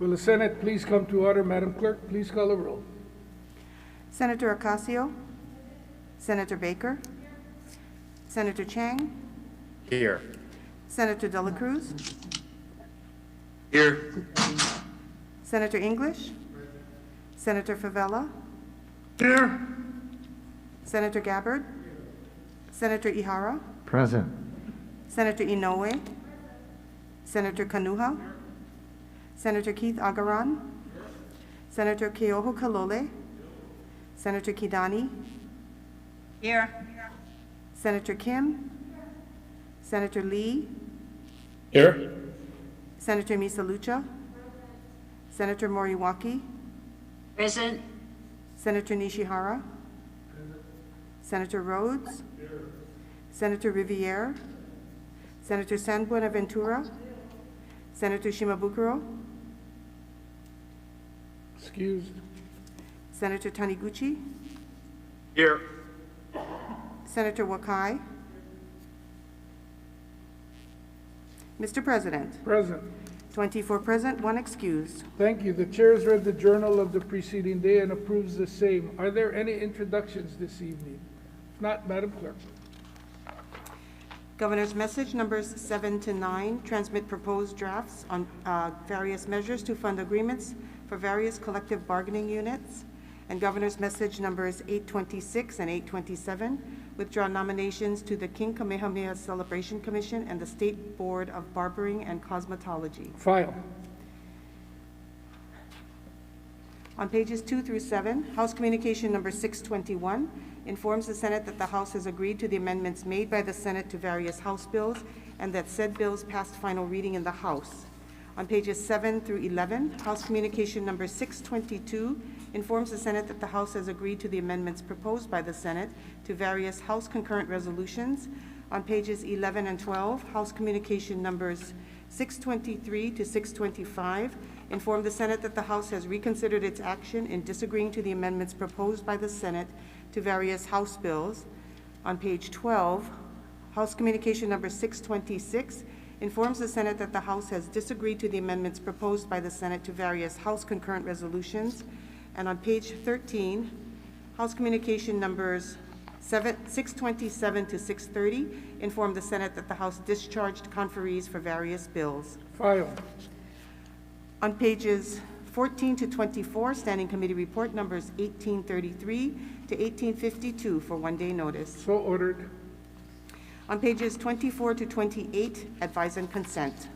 Will the Senate please come to order? Madam Clerk, please call the roll. Senator Ocasio, Senator Baker, Senator Chang, Here. Senator De La Cruz, Here. Senator English, Senator Favela, Here. Senator Gabbard, Senator Ihara, Present. Senator Inoue, Senator Kanuha, Senator Keith Agaran, Senator Keoho Kalole, Senator Kidani, Here. Senator Kim, Senator Lee, Here. Senator Misalucha, Senator Moriwaki, Present. Senator Nishihara, Senator Rhodes, Senator Riviere, Senator San Buenaventura, Senator Shimabukuro, Excused. Senator Taniguchi, Here. Senator Wakai. Mr. President, Present. 24 present, 1 excused. Thank you. The chair has read the journal of the preceding day and approves the same. Are there any introductions this evening? If not, Madam Clerk. Governor's message numbers 7 to 9 transmit proposed drafts on various measures to fund agreements for various collective bargaining units. And Governor's message numbers 826 and 827 withdraw nominations to the King Kamehameha Celebration Commission and the State Board of Barbering and Cosmetology. File. On pages 2 through 7, House Communication number 621 informs the Senate that the House has agreed to the amendments made by the Senate to various House bills and that said bills passed final reading in the House. On pages 7 through 11, House Communication number 622 informs the Senate that the House has agreed to the amendments proposed by the Senate to various House concurrent resolutions. On pages 11 and 12, House Communication numbers 623 to 625 inform the Senate that the House has reconsidered its action in disagreeing to the amendments proposed by the Senate to various House bills. On page 12, House Communication number 626 informs the Senate that the House has disagreed to the amendments proposed by the Senate to various House concurrent resolutions. And on page 13, House Communication numbers 627 to 630 inform the Senate that the House discharged conferees for various bills. File. On pages 14 to 24, Standing Committee Report numbers 1833 to 1852 for one-day notice. So ordered. On pages 24 to 28, advise and consent.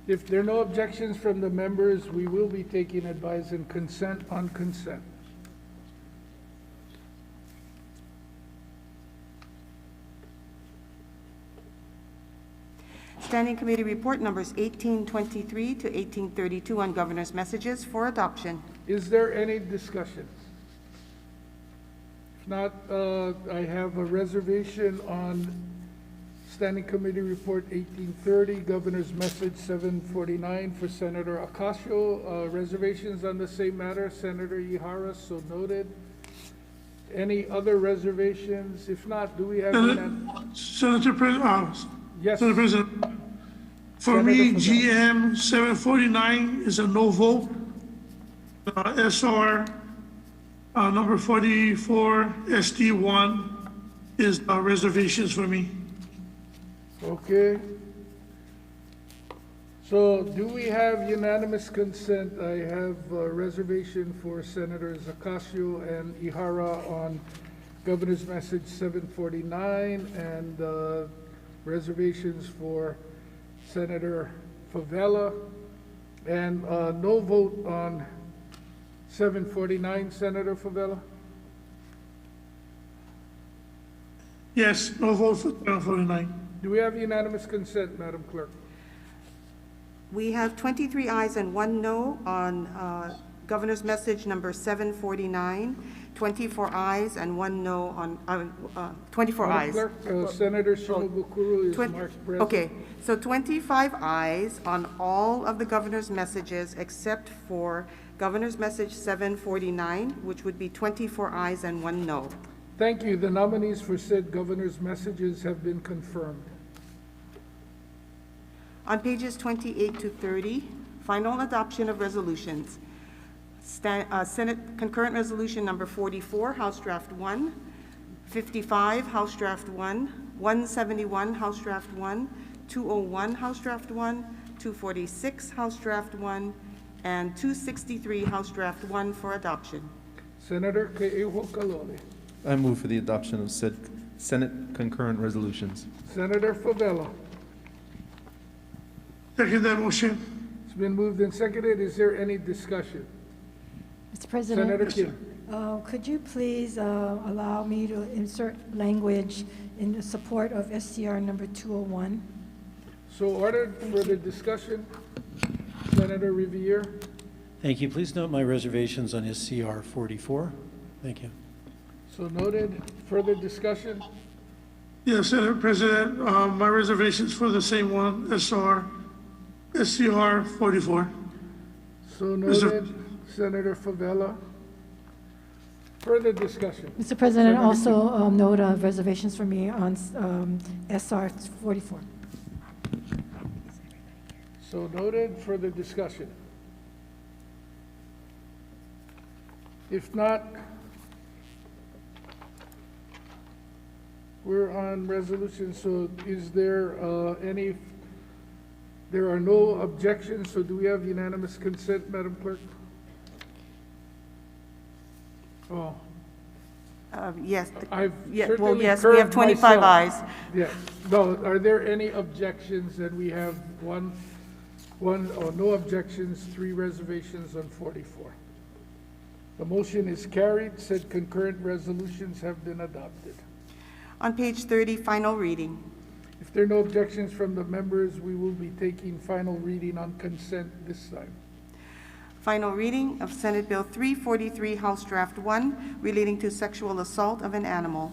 If there are no objections from the members, we will be taking advice and consent on consent. Standing Committee Report numbers 1823 to 1832 on Governor's messages for adoption. Is there any discussion? If not, I have a reservation on Standing Committee Report 1830, Governor's Message 749 for Senator Ocasio. Reservations on the same matter, Senator Ihara, so noted. Any other reservations? If not, do we have Senator President, yes, Senator President, for Senator me, Favela. GM 749 is a no vote. SR number 44, SD1 is reservations for me. Okay. So do we have unanimous consent? I have a reservation for Senators Ocasio and Ihara on Governor's Message 749 and reservations for Senator Favela and no vote on 749, Senator Favela? Yes, no vote for 749. Do we have unanimous consent, Madam Clerk? We have 23 ayes and 1 no on Governor's Message number 749, 24 ayes and 1 no on 24 Madam ayes. Clerk, Senator Shimabukuro is marked present. Okay, so 25 ayes on all of the Governor's messages except for Governor's Message 749, which would be 24 ayes and 1 no. Thank you. The nominees for said governor's messages have been confirmed. On pages 28 to 30, Final adoption of resolutions. Senate Concurrent Resolution Number 44, House Draft 1, 55, House Draft 1, 171, House Draft 1, 201, House Draft 1, 246, House Draft 1, and 263, House Draft 1 for adoption. Senator Ke'eho Kalole. I move for the adoption of said Senate concurrent resolutions. Senator Favela. Second that motion. It's been moved and seconded. Is there any discussion? Mr. President. Senator Kim. Could you please allow me to insert language in the support of SCR number 201? So ordered. Further discussion? Senator Riviere. Thank you. Please note my reservations on SCR 44. Thank you. So noted. Further discussion? Yes, Senate President, my reservations for the same one, SCR 44. So noted. Senator Favela. Further discussion? Mr. President, Senator also note of reservations for me on SR 44. So noted. Further discussion? If not, we're on resolution. So is there any, there are no objections, so do we have unanimous consent, Madam Clerk? Oh, Yes. I've Yeah, well, certainly yes, we have curbed 25 myself. ayes. Yes. No, are there any objections? And we have no objections, 3 reservations on 44. The motion is carried. Said concurrent resolutions have been adopted. On page 30, final reading. If there are no objections from the members, we will be taking final reading on consent this time. Final reading of Senate Bill 343, House Draft 1, relating to sexual assault of an animal.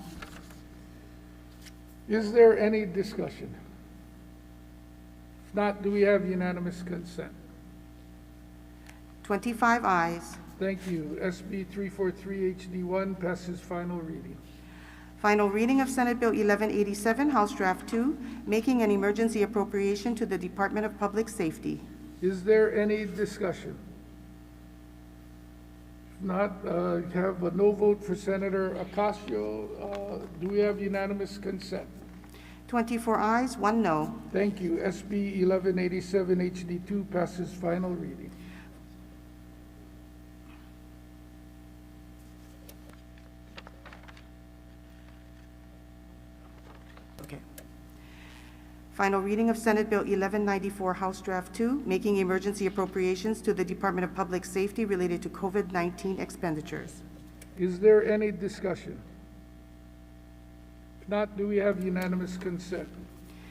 Is there any discussion? If not, do we have unanimous consent? 25 ayes. Thank you. SB 343 HD1 passes final reading. Final reading of Senate Bill 1187, House Draft 2, making an emergency appropriation to the Department of Public Safety. Is there any discussion? If not, have a no vote for Senator Ocasio. Do we have unanimous consent? 24 ayes, 1 no. Thank you. SB 1187 HD2 passes final reading. Okay. Final reading of Senate Bill 1194, House Draft 2, making emergency appropriations to the Department of Public Safety related to COVID-19 expenditures. Is there any discussion? If not, do we have unanimous consent?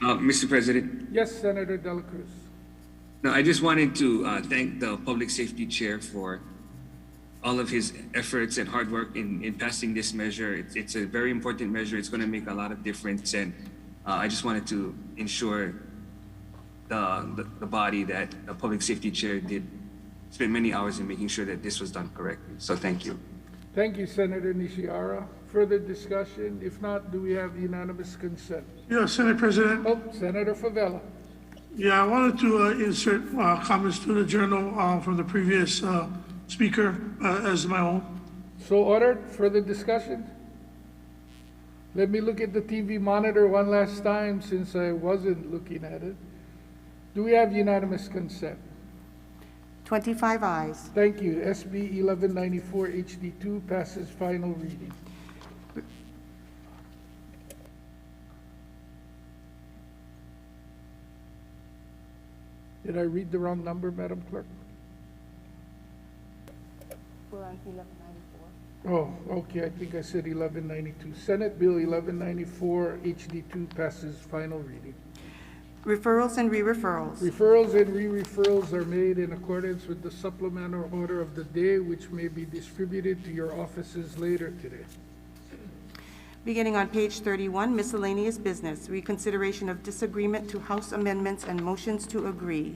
Mr. President, Yes, Senator De La Cruz. no, I just wanted to thank the Public Safety Chair for all of his efforts and hard work in passing this measure. It's a very important measure. It's going to make a lot of difference, and I just wanted to ensure the body that the Public Safety Chair did spend many hours in making sure that this was done correctly. So thank you. Thank you, Senator Nishihara. Further discussion? If not, do we have unanimous consent? Yes, Senate President. Oh, Senator Favela. Yeah, I wanted to insert comments to the journal from the previous speaker as my own. So ordered. Further discussion? Let me look at the TV monitor one last time since I wasn't looking at it. Do we have unanimous consent? 25 ayes. Thank you. SB 1194 HD2 passes final reading. Did I read the wrong number, Madam Clerk? We're on 1194. Oh, okay, I think I said 1192. Senate Bill 1194 HD2 passes final reading. Referrals and re-referrals. Referrals and re-referrals are made in accordance with the supplemental order of the day, which may be distributed to your offices later today. Beginning on page 31, miscellaneous business, reconsideration of disagreement to House amendments and motions to agree.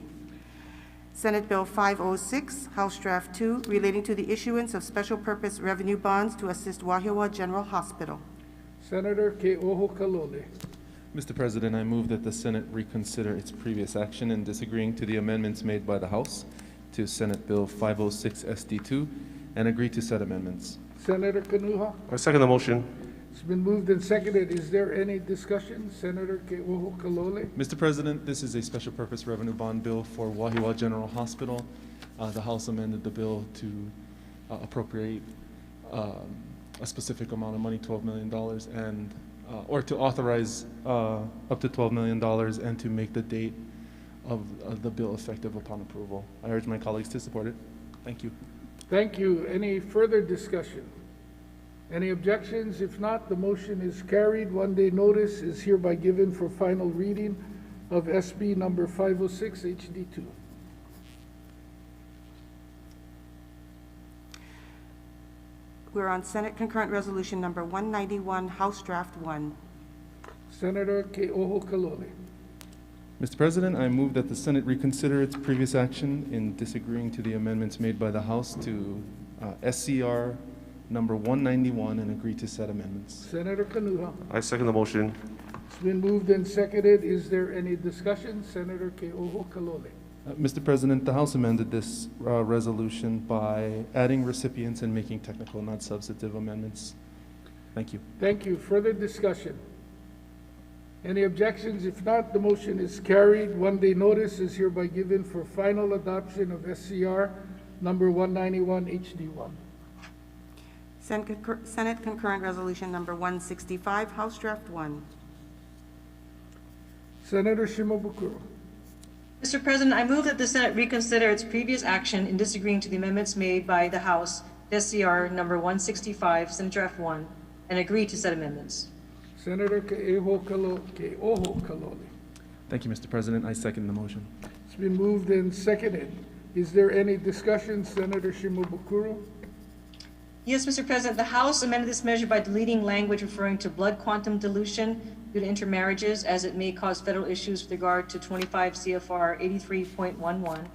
Senate Bill 506, House Draft 2, relating to the issuance of special purpose revenue bonds to assist Wahiawa General Hospital. Senator Ke'oho Kalole. Mr. President, I move that the Senate reconsider its previous action in disagreeing to the amendments made by the House to Senate Bill 506 SD2 and agree to said amendments. Senator Kanuha. I second the motion. It's been moved and seconded. Is there any discussion? Senator Ke'oho Kalole. Mr. President, this is a special purpose revenue bond bill for Wahiawa General Hospital. The House amended the bill to appropriate a specific amount of money, $12 million, and or to authorize up to $12 million and to make the date of the bill effective upon approval. I urge my colleagues to support it. Thank you. Thank you. Any further discussion? Any objections? If not, the motion is carried. One-day notice is hereby given for final reading of SB number 506 HD2. We're on Senate Concurrent Resolution Number 191, House Draft 1. Senator Ke'oho Kalole. Mr. President, I move that the Senate reconsider its previous action in disagreeing to the amendments made by the House to SCR number 191 and agree to said amendments. Senator Kanuha. I second the motion. It's been moved and seconded. Is there any discussion? Senator Ke'oho Kalole. Mr. President, the House amended this resolution by adding recipients and making technical, not substantive amendments. Thank you. Thank you. Further discussion? Any objections? If not, the motion is carried. One-day notice is hereby given for final adoption of SCR number 191 HD1. Senate Concurrent Resolution Number 165, House Draft 1. Senator Shimabukuro. Mr. President, I move that the Senate reconsider its previous action in disagreeing to the amendments made by the House, SCR number 165, Senate Draft 1, and agree to said amendments. Senator Ke'oho Kalole. Thank you, Mr. President. I second the motion. It's been moved and seconded. Is there any discussion? Senator Shimabukuro. Yes, Mr. President, the House amended this measure by deleting language referring to blood quantum dilution due to intermarriages, as it may cause federal issues with regard to 25 CFR 83.11,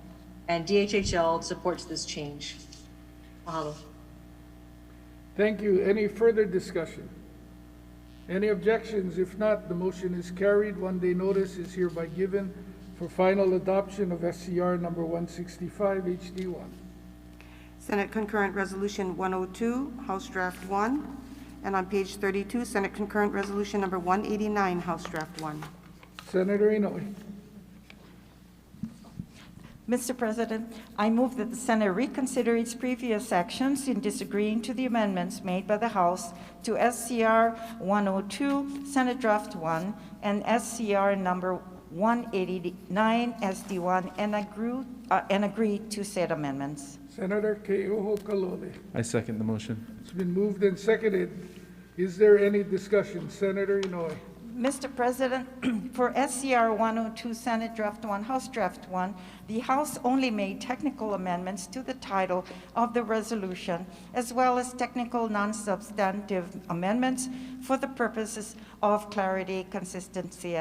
and DHHL supports this change. Mahalo. Thank you. Any further discussion? Any objections? If not, the motion is carried. One-day notice is hereby given for final adoption of SCR number 165 HD1. Senate Concurrent Resolution 102, House Draft 1. And on page 32, Senate Concurrent Resolution Number 189, House Draft 1. Senator Inouye. Mr. President, I move that the Senate reconsider its previous actions in disagreeing to the amendments made by the House to SCR 102, Senate Draft 1, and SCR number 189, SD1, and agree to said amendments. Senator Ke'oho Kalole. I second the motion. It's been moved and seconded. Is there any discussion? Senator Inouye. Mr. President, for SCR 102, Senate Draft 1, House Draft 1, the House only made technical amendments to the title of the resolution, as well as technical non-substantive amendments for the purposes of clarity, consistency,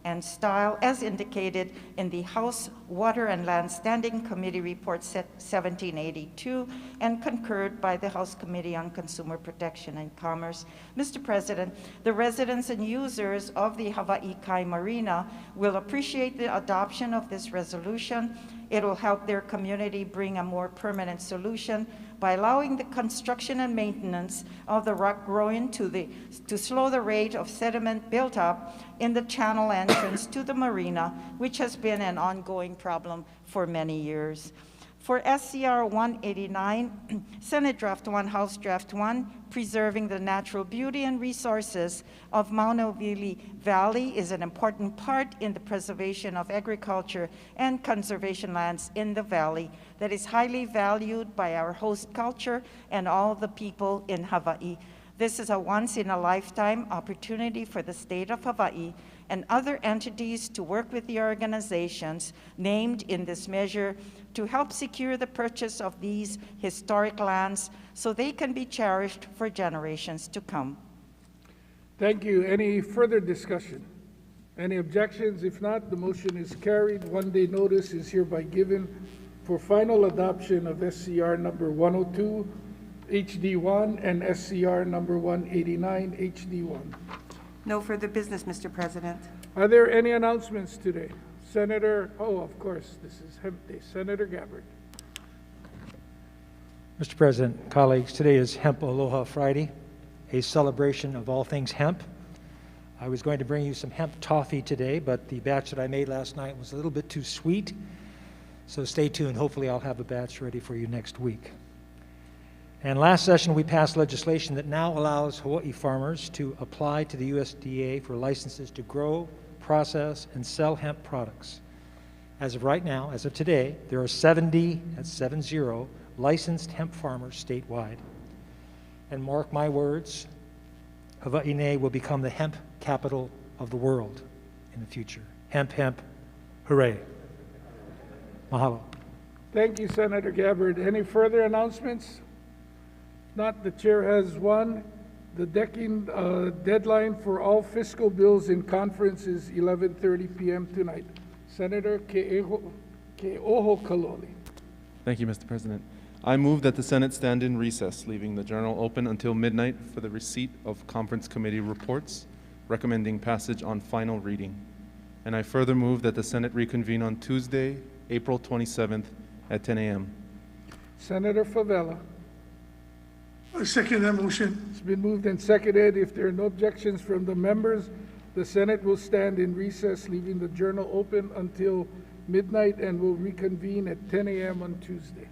and style, as indicated in the House Water and Land Standing Committee Report 1782 and concurred by the House Committee on Consumer Protection and Commerce. Mr. President, the residents and users of the Hawai'i Marina will appreciate the adoption of this resolution. It will help their community bring a more permanent solution by allowing the construction and maintenance of the rock growing to slow the rate of sediment built up in the channel entrance to the marina, which has been an ongoing problem for many years. For SCR 189, Senate Draft 1, House Draft 1, preserving the natural beauty and resources of Maunawili Valley is an important part in the preservation of agriculture and conservation lands in the valley that is highly valued by our host culture and all the people in Hawaii. This is a once-in-a-lifetime opportunity for the state of Hawaii and other entities to work with the organizations named in this measure to help secure the purchase of these historic lands so they can be cherished for generations to come. Thank you. Any further discussion? Any objections? If not, the motion is carried. One-day notice is hereby given for final adoption of SCR number 102 HD1 and SCR number 189 HD1. No further business, Mr. President. Are there any announcements today? Senator, oh, of course, this is Hemp Day. Senator Gabbard. Mr. President, colleagues, today is Hemp Aloha Friday, a celebration of all things hemp. I was going to bring you some hemp toffee today, but the batch that I made last night was a little bit too sweet. So stay tuned. Hopefully I'll have a batch ready for you next week. And last session, we passed legislation that now allows Hawai'i farmers to apply to the USDA for licenses to grow, process, and sell hemp products. As of right now, as of today, there are 70, that's 70, licensed hemp farmers statewide. And mark my words, Hawai'i will become the hemp capital of the world in the future. Hemp, hemp, hooray. Mahalo. Thank you, Senator Gabbard. Any further announcements? Not, the chair has one. The decking deadline for all fiscal bills in conference is 11:30 p.m. tonight. Senator Ke'oho Kaloli. Thank you, Mr. President. I move that the Senate stand in recess, leaving the journal open until midnight for the receipt of conference committee reports, recommending passage on final reading. And I further move that the Senate reconvene on Tuesday, April 27th at 10 a.m. Senator Favela. I second that motion. It's been moved and seconded. If there are no objections from the members, the Senate will stand in recess, leaving the journal open until midnight, and will reconvene at 10 a.m. on Tuesday.